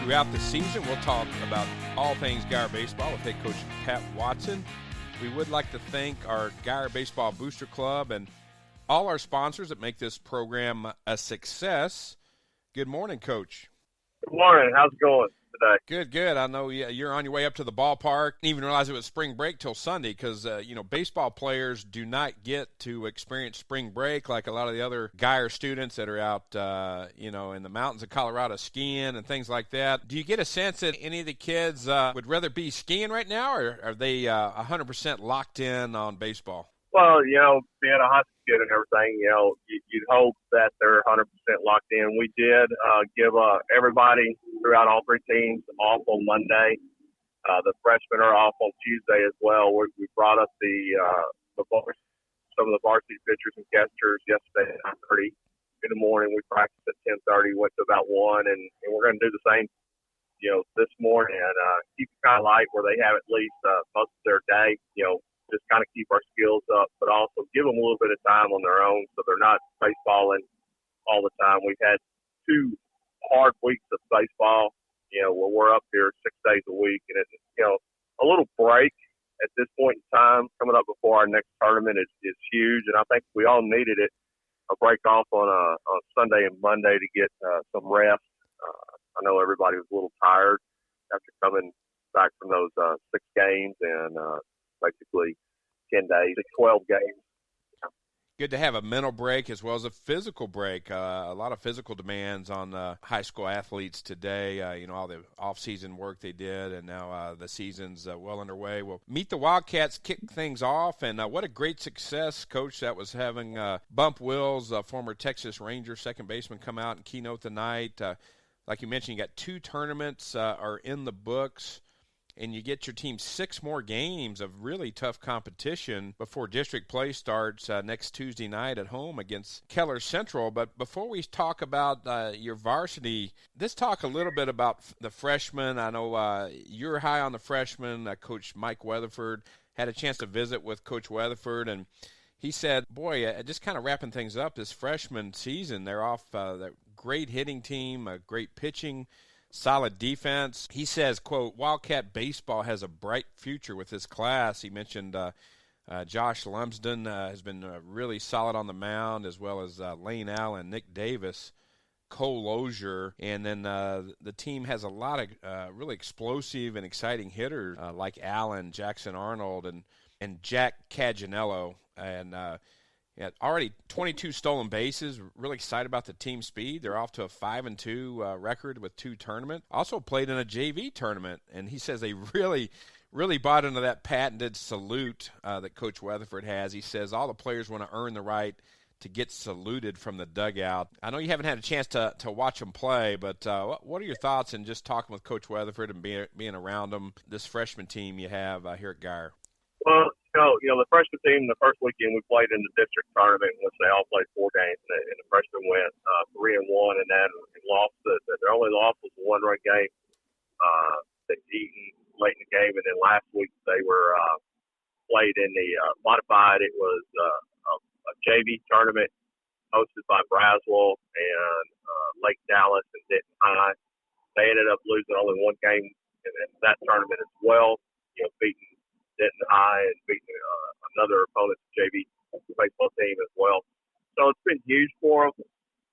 Throughout the season, we'll talk about all things Gyre Baseball with head coach Pat Watson. We would like to thank our Gyre Baseball Booster Club and all our sponsors that make this program a success. Good morning, Coach. Good morning. How's it going today? Good. I know you're on your way up to the ballpark. Didn't even realize it was spring break till Sunday because, baseball players do not get to experience spring break like a lot of the other Gyre students that are out, in the mountains of Colorado skiing and things like that. Do you get a sense that any of the kids would rather be skiing right now, or are they 100% locked in on baseball? Well, being a high school kid and everything, you'd hope that they're 100% locked in. We did give everybody throughout all three teams off on Monday. The freshmen are off on Tuesday as well. We brought up some of the varsity pitchers and catchers yesterday at 9:30 in the morning. We practiced at 10:30, went to about 1, and we're going to do the same, this morning and keep it kind of light where they have at least most of their day, just kind of keep our skills up, but also give them a little bit of time on their own so they're not baseballing all the time. We've had 2 hard weeks of baseball, where we're up here 6 days a week, and it's, a little break at this point in time coming up before our next tournament is huge, and I think we all needed it, a break off on Sunday and Monday to get some rest. I know everybody was a little tired after coming back from those 6 games and basically 10 days, 12 games. Good to have a mental break as well as a physical break. A lot of physical demands on high school athletes today. All the off-season work they did, and now the season's well underway. We'll meet the Wildcats, kick things off, and what a great success, Coach, that was having Bump Wills, former Texas Ranger second baseman, come out and keynote the night. Like you mentioned, you got 2 tournaments are in the books, and you get your team 6 more games of really tough competition before district play starts next Tuesday night at home against Keller Central. But before we talk about your varsity, let's talk a little bit about the freshmen. I know you're high on the freshmen. Coach Mike Weatherford had a chance to visit with Coach Weatherford, and he said, just kind of wrapping things up, this freshman season, they're off the great hitting team, great pitching, solid defense. He says, quote, Wildcat baseball has a bright future with this class. He mentioned Josh Lumsden has been really solid on the mound, as well as Lane Allen, Nick Davis, Cole Lozier, and then the team has a lot of really explosive and exciting hitters like Allen, Jackson Arnold, and Jack Caganello, and already 22 stolen bases. Really excited about the team speed. They're off to a 5-2 record with 2 tournaments. Also played in a JV tournament, and he says they really, really bought into that patented salute that Coach Weatherford has. He says all the players want to earn the right to get saluted from the dugout. I know you haven't had a chance to watch them play, but what are your thoughts in just talking with Coach Weatherford and being around them, this freshman team you have here at Gyre? Well, the freshman team, the first weekend we played in the district tournament, in which they all played 4 games, and the freshmen went 3-1, and that lost. Their only loss was a 1-run game. They Eaton late in the game, and then last week they were played in the modified. It was a JV tournament hosted by Braswell and Lake Dallas and Denton High. They ended up losing only 1 game in that tournament as well. Beating Denton High and beating another opponent's JV baseball team as well. So it's been huge for them.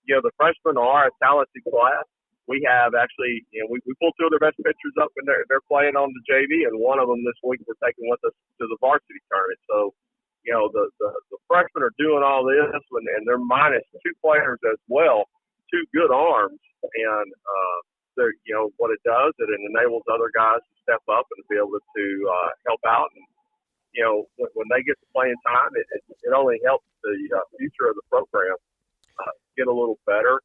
The freshmen are a talented class. We have actually, we pulled 2 of their best pitchers up, and they're playing on the JV, and one of them this week we're taking with us to the varsity tournament. So, the freshmen are doing all this, and they're minus 2 players as well, 2 good arms, and they're, what it does, it enables other guys to step up and to be able to help out. And, when they get the playing time, it only helps the future of the program get a little better.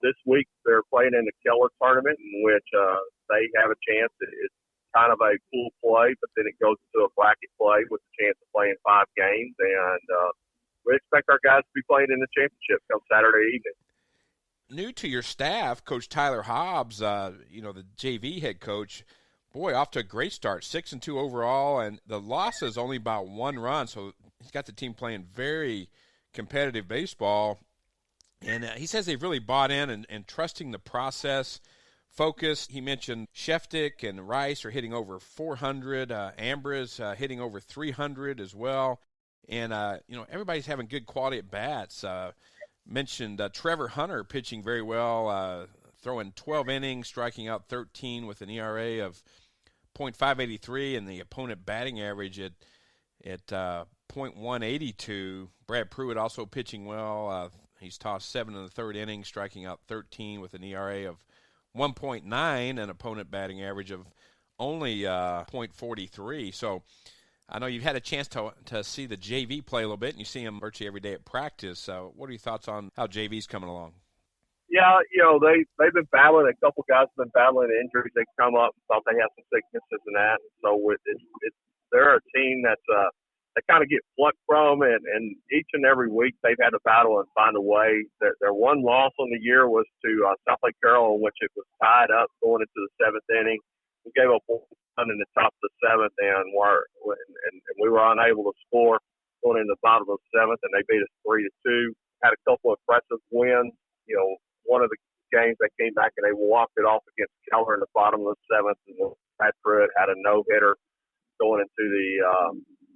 This week they're playing in the Keller tournament, in which they have a chance. It's kind of a pool play, but then it goes into a bracket play with the chance of playing 5 games. And we expect our guys to be playing in the championship come Saturday evening. New to your staff, Coach Tyler Hobbs, the JV head coach, off to a great start, 6-2 overall, and the loss is only about 1 run, so he's got the team playing very competitive baseball. And he says they've really bought in and trusting the process focus. He mentioned Sheftick and Rice are hitting over 400. Ambra's hitting over 300 as well. And, everybody's having good quality at bats. Mentioned Trevor Hunter pitching very well, throwing 12 innings, striking out 13 with an ERA of .583 and the opponent batting average at .182. Brad Pruitt also pitching well. He's tossed 7 in the third inning, striking out 13 with an ERA of 1.9 and opponent batting average of only .43. So I know you've had a chance to see the JV play a little bit, and you see him virtually every day at practice. What are your thoughts on how JV's coming along? Yeah, they've been battling. A couple guys have been battling injuries. They come up and thought they had some sicknesses and that. So they're a team that's they kind of get plucked from, and each and every week they've had to battle and find a way. Their one loss on the year was to South Lake Carroll, in which it was tied up going into the seventh inning. We gave up one in the top of the seventh, and we were unable to score going into the bottom of the seventh, and they beat us 3-2. Had a couple of impressive wins. One of the games they came back and they walked it off against Keller in the bottom of the seventh, and Pat Pruitt had a no-hitter going into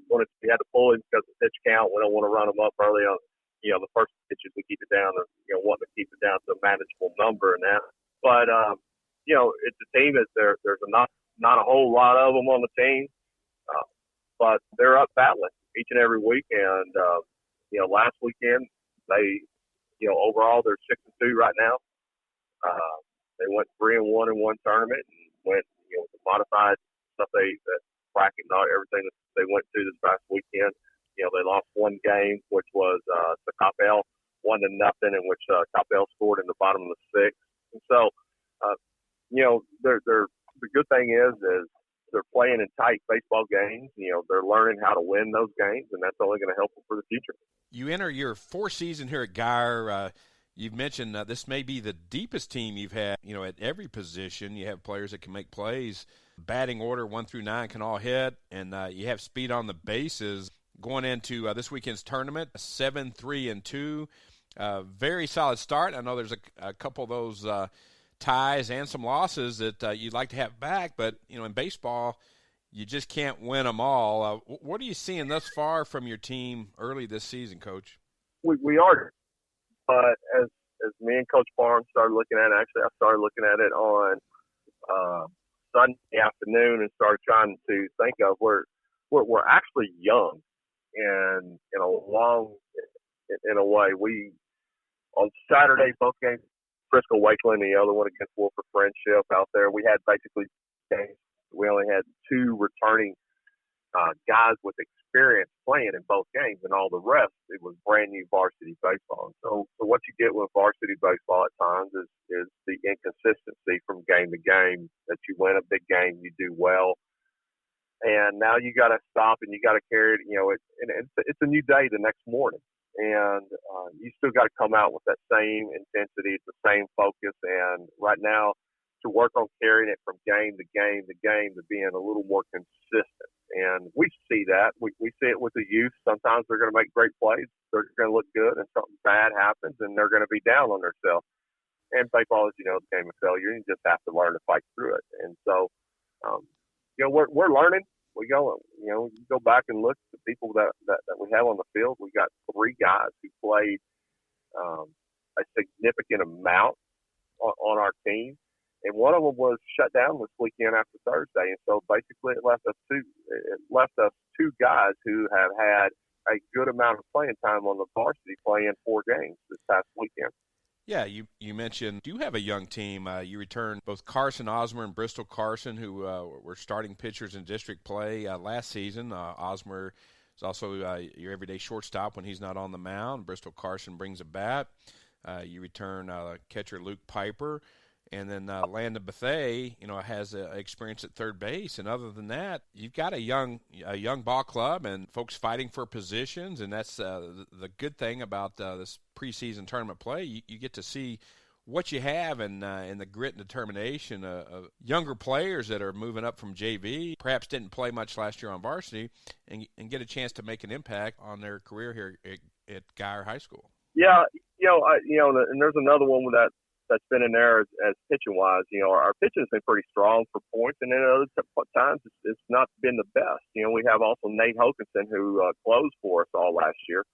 we had to pull him because of the pitch count. We don't want to run him up early on. The first pitches we keep it down, wanting to keep it down to a manageable number and that. But it's a team that there's not a whole lot of them on the team, but they're up battling each and every week. And last weekend they, overall they're 6-2 right now. They went 3-1 in one tournament and went, the modified stuff that bracket, not everything that they went to this past weekend. They lost one game, which was to Coppell, 1-0, in which Coppell scored in the bottom of the sixth. And so, they're the good thing is they're playing in tight baseball games. They're learning how to win those games, and that's only going to help them for the future. You enter your fourth season here at Geyer. You've mentioned this may be the deepest team you've had, at every position. You have players that can make plays. Batting order 1 through 9 can all hit, and you have speed on the bases. Going into this weekend's tournament, 7-3-2. Very solid start. I know there's a couple of those ties and some losses that you'd like to have back, but, in baseball, you just can't win them all. What are you seeing thus far from your team early this season, Coach? We are. But as me and Coach Barnes started looking at it, actually I started looking at it on Sunday afternoon and started trying to think of we're actually young, and in a way on Saturday both games, Frisco Wakeland, the other one against Wolford Friendship out there, we had basically games. We only had 2 returning guys with experience playing in both games, and all the rest, it was brand new varsity baseball. So what you get with varsity baseball at times is the inconsistency from game to game, that you win a big game, you do well, and now you got to stop and you got to carry it. It's a new day the next morning, and you still got to come out with that same intensity, the same focus. And right now, to work on carrying it from game to game to game to being a little more consistent. And we see that. We see it with the youth. Sometimes they're going to make great plays. They're going to look good, and something bad happens, and they're going to be down on themselves. And baseball, as you know, is a game of failure. You just have to learn to fight through it. And so, we're learning. We go back and look at the people that we have on the field. We got 3 guys who played a significant amount on our team. And one of them was shut down this weekend after Thursday, and so basically it left us two guys who have had a good amount of playing time on the varsity, playing 4 games this past weekend. Yeah, you mentioned you have a young team. You returned both Carson Osmer and Bristol Carson, who were starting pitchers in district play last season. Osmer is also your everyday shortstop when he's not on the mound. Bristol Carson brings a bat. You return catcher Luke Piper. And then Landon Bethay, has experience at third base. And other than that, you've got a young ball club and folks fighting for positions. And that's the good thing about this preseason tournament play. You get to see what you have and the grit and determination of younger players that are moving up from JV, perhaps didn't play much last year on varsity, and get a chance to make an impact on their career here at Geyer High School. Yeah, and there's another one with that. that's been in there as pitching wise. Our pitching has been pretty strong for points, and then at other times it's not been the best. We have also Nate Hokinson, who closed for us all last year.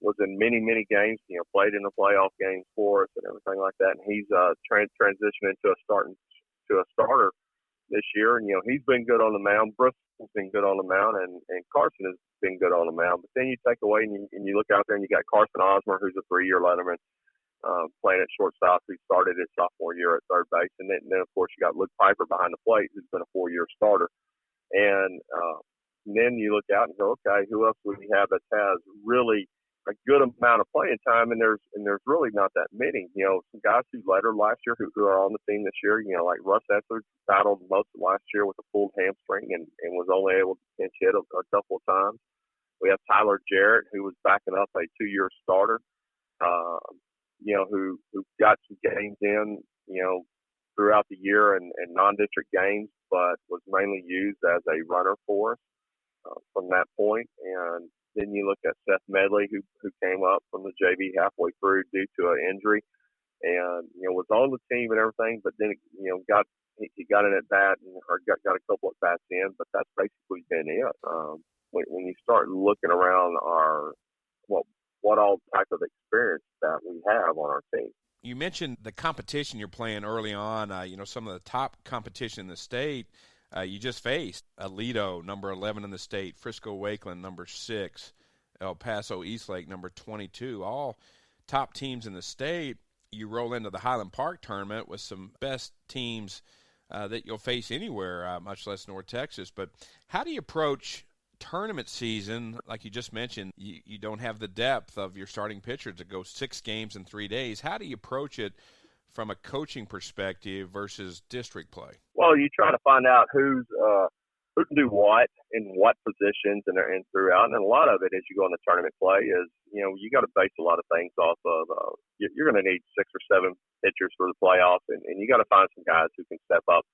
Was in many games, played in the playoff games for us and everything like that. And he's transitioning to a starter this year. And he's been good on the mound. Bristol's been good on the mound, and Carson has been good on the mound. But then you take away and you look out there and you got Carson Osmer, who's a 3-year letterman, playing at shortstop, who started his sophomore year at third base. And then of course you got Luke Piper behind the plate, who's been a 4-year starter. And then you look out and go, okay, who else would we have that has really a good amount of playing time? And there's really not that many. Some guys who lettered last year who are on the team this year, like Russ Etheridge battled most of last year with a pulled hamstring and was only able to pinch hit a couple of times. We have Tyler Jarrett, who was backing up a 2-year starter, who got some games in, throughout the year and non-district games, but was mainly used as a runner for us from that point. And then you look at Seth Medley, who came up from the JV halfway through due to an injury, and was on the team and everything, but then he got an at bat or got a couple at bats in, but that's basically been it. When you start looking around what all type of experience that we have on our team. You mentioned the competition you're playing early on. Some of the top competition in the state. You just faced Aledo, number 11 in the state, Frisco Wakeland, number 6, El Paso Eastlake, number 22, all top teams in the state. You roll into the Highland Park Tournament with some best teams that you'll face anywhere, much less North Texas. But how do you approach tournament season? Like you just mentioned, you don't have the depth of your starting pitcher to go 6 games in 3 days. How do you approach it from a coaching perspective versus district play? Well, you try to find out who can do what in what positions and throughout. And a lot of it as you go into tournament play is, you got to base a lot of things off of, you're going to need 6 or 7 pitchers for the playoffs, and you got to find some guys who can step up.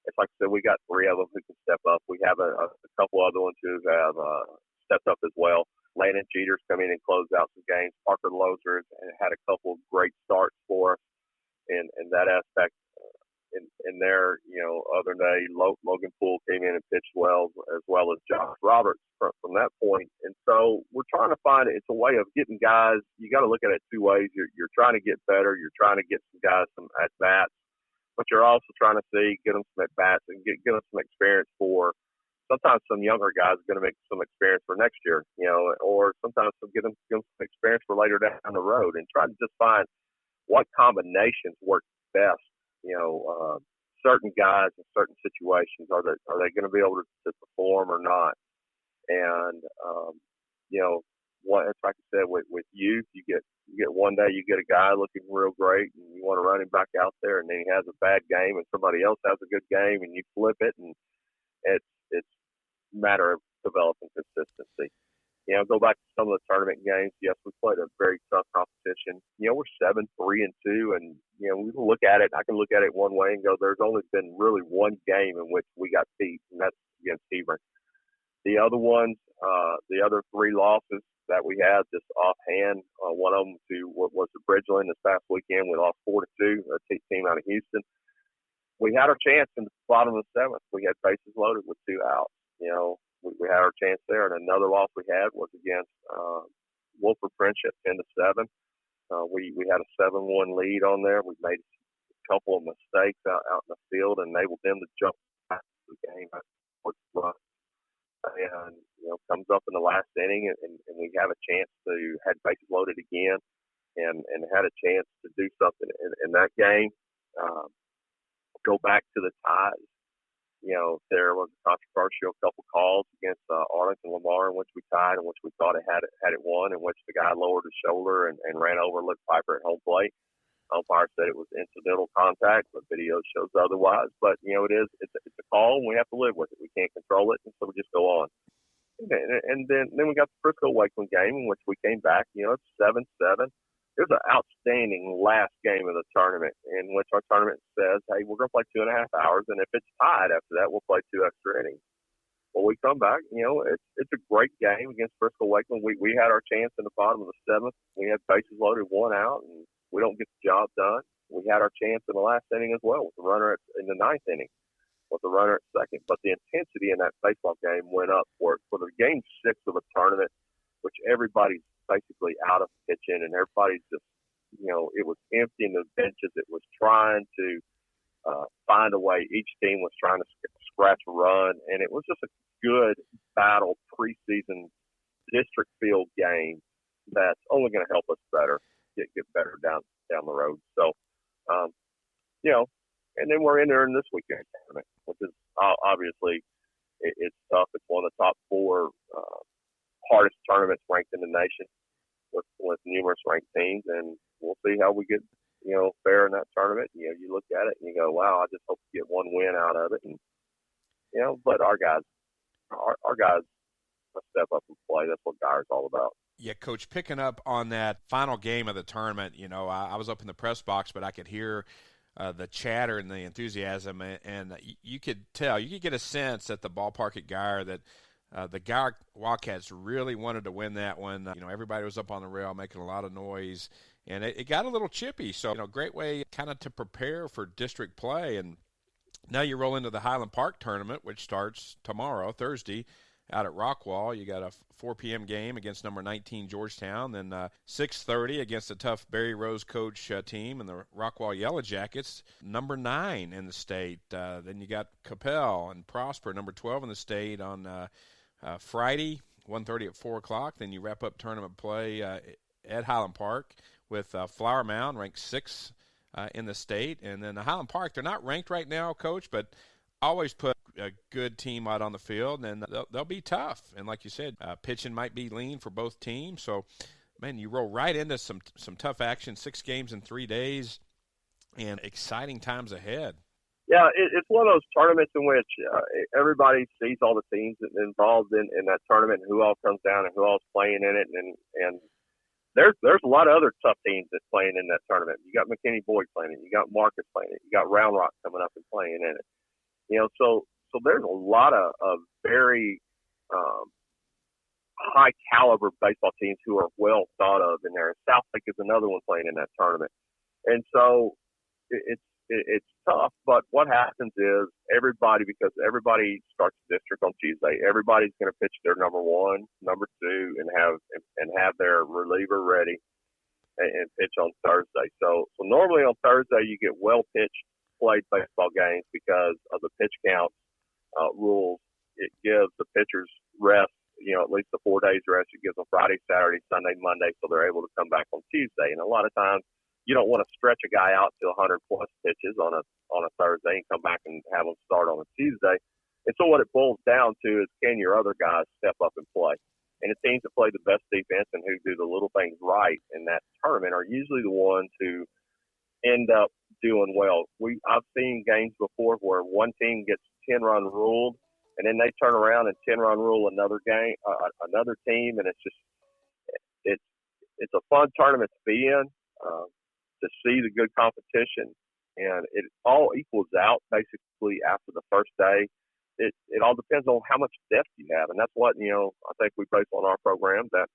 It's like I said, we got 3 of them who can step up. We have a couple other ones who have stepped up as well. Landon Jeter's come in and closed out some games. Parker Lozer had a couple of great starts for us in that aspect. In there, other day, Logan Poole came in and pitched well, as well as Josh Roberts from that point. And so we're trying to find it's a way of getting guys. You got to look at it 2 ways. You're trying to get better. You're trying to get some guys some at bats, but you're also trying to get them some at bats and get them some experience for. Sometimes some younger guys are going to make some experience for next year, or sometimes get them some experience for later down the road, and try to just find what combinations work best. Certain guys in certain situations, are they going to be able to perform or not? And it's like I said, with youth, you get one day you get a guy looking real great, and you want to run him back out there, and then he has a bad game, and somebody else has a good game, and you flip it, and it's a matter of developing consistency. Go back to some of the tournament games. Yes, we played a very tough competition. We're 7-3-2, and we can look at it. I can look at it one way and go, there's only been really one game in which we got beat, and that's against Hebron. The other ones, the other 3 losses that we had just offhand, one of them to what was the Bridgeland this past weekend. We lost 4-2, a team out of Houston. We had our chance in the bottom of the 7th. We had bases loaded with 2 outs. We had our chance there. And another loss we had was against Wolford Friendship, 10-7. We had a 7-1 lead on there. We made a couple of mistakes out in the field and enabled them to jump back to the game. And comes up in the last inning, and we have a chance to had bases loaded again, and had a chance to do something in that game. Go back to the ties. There was a controversial couple calls against Arlington Lamar, in which we tied, in which we thought it had it won, in which the guy lowered his shoulder and ran over Luke Piper at home plate. Umpire said it was incidental contact, but video shows otherwise. But it's a call, and we have to live with it. We can't control it, and so we just go on. And then we got the Frisco Wakeland game, in which we came back. It's 7-7. It was an outstanding last game of the tournament, in which our tournament says, hey, we're going to play 2.5 hours, and if it's tied after that, we'll play 2 extra innings. Well, we come back, it's a great game against Frisco Wakeland. We had our chance in the bottom of the 7th. We had bases loaded, 1 out, and we don't get the job done. We had our chance in the last inning as well with the runner in the ninth inning with the runner at second. But the intensity in that baseball game went up for the game 6 of a tournament, which everybody's basically out of pitching and everybody's just, it was emptying the benches. It was trying to find a way. Each team was trying to scratch a run, and it was just a good battle preseason district field game that's only going to help us get better down the road. So, and then we're entering this weekend tournament, which is obviously it's tough. It's one of the top 4 hardest tournaments ranked in the nation with numerous ranked teams, and we'll see how we get fair in that tournament. You look at it and you go, wow, I just hope to get one win out of it, and but our guys step up and play. That's what Guy's all about. Yeah, Coach, picking up on that final game of the tournament, I was up in the press box, but I could hear the chatter and the enthusiasm, and you could tell, you could get a sense at the ballpark at Guyer that the Guyer Wildcats really wanted to win that one. Everybody was up on the rail making a lot of noise, and it got a little chippy. So, great way kind of to prepare for district play. And now you roll into the Highland Park Tournament, which starts tomorrow, Thursday, out at Rockwall. You got a 4 p.m. game against number 19 Georgetown, then 6:30 against a tough Barry Rose coach team and the Rockwall Yellow Jackets, number 9 in the state. Then you got Capel and Prosper, number 12 in the state, on Friday, 1:30 at 4 o'clock. Then you wrap up tournament play at Highland Park with Flower Mound, ranked 6 in the state. And then the Highland Park, they're not ranked right now, Coach, but always put a good team out on the field, and they'll be tough. And like you said, pitching might be lean for both teams. So, man, you roll right into some tough action, 6 games in 3 days, and exciting times ahead. Yeah, it's one of those tournaments in which everybody sees all the teams involved in that tournament and who all comes down and who all's playing in it. And there's a lot of other tough teams that's playing in that tournament. You got McKinney Boyd playing it. You got Marcus playing it. You got Round Rock coming up and playing in it. So there's a lot of very high caliber baseball teams who are well thought of in there. South Lake is another one playing in that tournament. And so it's tough, but what happens is because everybody starts the district on Tuesday, everybody's going to pitch their number 1, number 2, and have their reliever ready and pitch on Thursday. So normally on Thursday you get well-pitched, played baseball games because of the pitch count rules. It gives the pitchers rest, at least the 4 days rest. It gives them Friday, Saturday, Sunday, Monday, so they're able to come back on Tuesday. And a lot of times you don't want to stretch a guy out to 100 plus pitches on a Thursday and come back and have them start on a Tuesday. And so what it boils down to is, can your other guys step up and play? And the teams that play the best defense and who do the little things right in that tournament are usually the ones who end up doing well. I've seen games before where one team gets 10-run ruled, and then they turn around and 10-run rule another team, and it's a fun tournament to be in, to see the good competition, and it all equals out basically after the first day. It all depends on how much depth you have, and that's what I think we base on our program that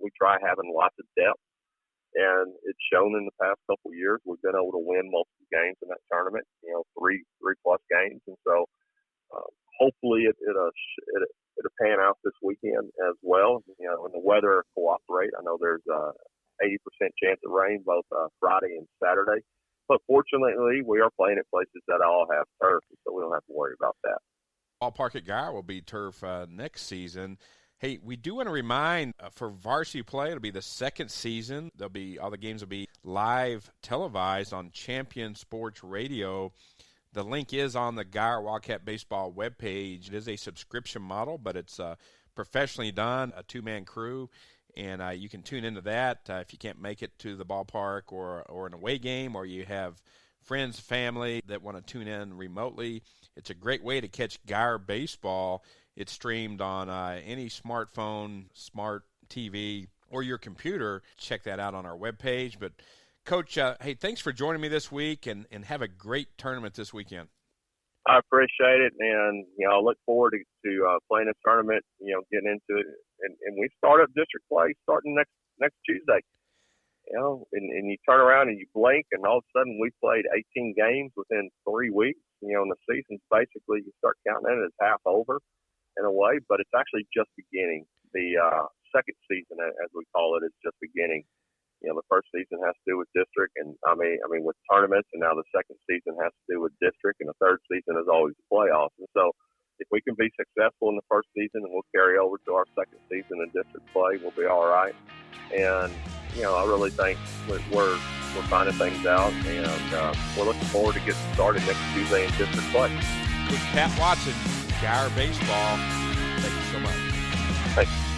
we try having lots of depth. And it's shown in the past couple of years we've been able to win multiple games in that tournament, 3+ games. And so hopefully it'll pan out this weekend as well. And the weather cooperate. I know there's 80% chance of rain both Friday and Saturday. But fortunately, we are playing at places that all have turf, so we don't have to worry about that. Ballpark at Guyer will be turf next season. Hey, we do want to remind for varsity play, it'll be the second season. All the games will be live televised on Champion Sports Radio. The link is on the Guyer Wildcat Baseball webpage. It is a subscription model, but it's professionally done, a 2-man crew, and you can tune into that if you can't make it to the ballpark or an away game, or you have friends, family that want to tune in remotely. It's a great way to catch Guyer baseball. It's streamed on any smartphone, smart TV, or your computer. Check that out on our webpage. But, Coach, hey, thanks for joining me this week, and have a great tournament this weekend. I appreciate it, and I look forward to playing this tournament, getting into it. And we start up district play starting next Tuesday. and you turn around and you blink, and all of a sudden we played 18 games within 3 weeks. And the season's basically, you start counting it as half over in a way, but it's actually just beginning. The second season, as we call it, is just beginning. The first season has to do with district, and I mean with tournaments, and now the second season has to do with district, and the third season is always the playoffs. And so, if we can be successful in the first season, and we'll carry over to our second season in district play, we'll be all right. And I really think we're finding things out, and we're looking forward to getting started next Tuesday in district play. With Pat Watson, Gyre Baseball. Thank you so much. Thank you.